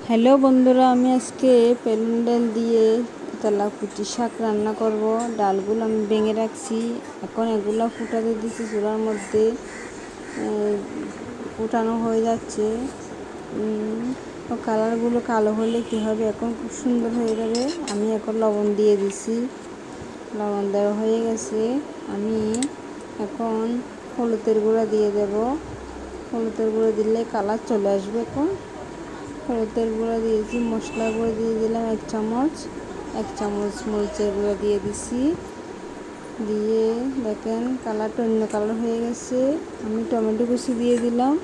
Hello বন্ধুরা, আমি আজকে পেলুন ডাল দিয়ে তেলাকুচি শাক রান্না করব। ডালগুলো আমি ভেঙে রাখছি, এখন এগুলো ফুটাতে দিচ্ছি চুলার মধ্যে। ফুটানো হয়ে যাচ্ছে। কালারগুলো কালো হলে কী হবে, এখন খুব সুন্দর হয়ে যাবে। আমি এখন লবণ দিয়ে দিছি, লবণ দেওয়া হয়ে গেছে। আমি এখন হলুদের গুঁড়া দিয়ে দেব। হলুদের গুঁড়ো দিলে কালার চলে আসবে। এখন হলুদের গুঁড়া দিয়েছি, মশলা গুঁড়ো দিয়ে দিলাম 1 চামচ, 1 চামচ মরিচের গুঁড়া দিয়ে দিছি। দিয়ে দেখেন কালারটা অন্য কালার হয়ে গেছে। আমি টমেটো কুচি দিয়ে দিলাম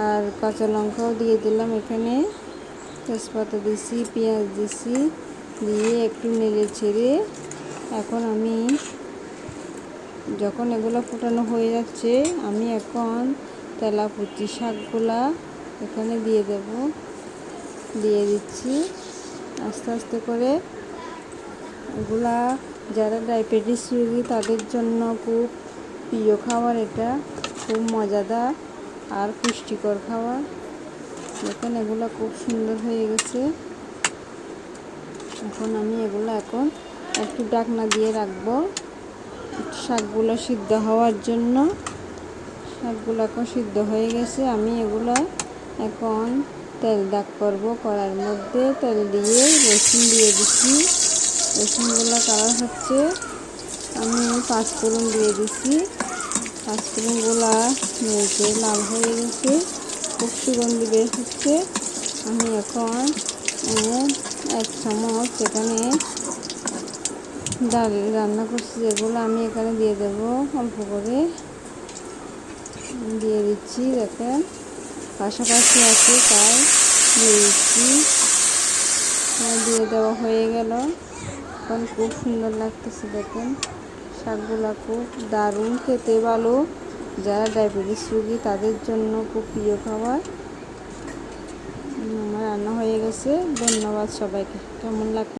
আর কাঁচা লঙ্কাও দিয়ে দিলাম। এখানে তেজপাতা দিছি, পেঁয়াজ দিছি, দিয়ে একটু নেড়ে ছেড়ে এখন আমি যখন এগুলো ফুটানো হয়ে যাচ্ছে, আমি এখন তেলাকুচি শাকগুলা এখানে দিয়ে দেব। দিয়ে দিচ্ছি আস্তে আস্তে করে। এগুলা যারা ডায়াবেটিস রোগী তাদের জন্য খুব প্রিয় খাবার। এটা খুব মজাদার আর পুষ্টিকর খাবার। দেখেন এগুলো খুব সুন্দর হয়ে গেছে। এখন আমি এগুলো একটু ঢাকনা দিয়ে রাখবো শাকগুলো সিদ্ধ হওয়ার জন্য। শাকগুলো এখন সিদ্ধ হয়ে গেছে। আমি এগুলো এখন তেল দাগ করব। কড়াইয়ের মধ্যে তেল দিয়ে রসুন দিয়ে দিচ্ছি। রসুনগুলো কালার হচ্ছে, আমি 5 ফোড়ন দিয়ে দিচ্ছি। 5 ফোড়নগুলো নেড়ে লাল হয়ে গেছে, খুব সুগন্ধি বের হচ্ছে। আমি এখন 1 চামচ এখানে ডাল রান্না করছি যেগুলো আমি এখানে দিয়ে দেব। অল্প করে দিয়ে দিচ্ছি, দেখেন পাশাপাশি আছে তাই দিয়ে দিচ্ছি। দিয়ে দেওয়া হয়ে গেল। এখন খুব সুন্দর লাগতেছে। দেখেন শাকগুলা খুব দারুণ খেতে, ভালো। যারা ডায়াবেটিস রোগী তাদের জন্য খুব প্রিয় খাবার। আমার রান্না হয়ে গেছে। ধন্যবাদ সবাইকে। কেমন লাগছে?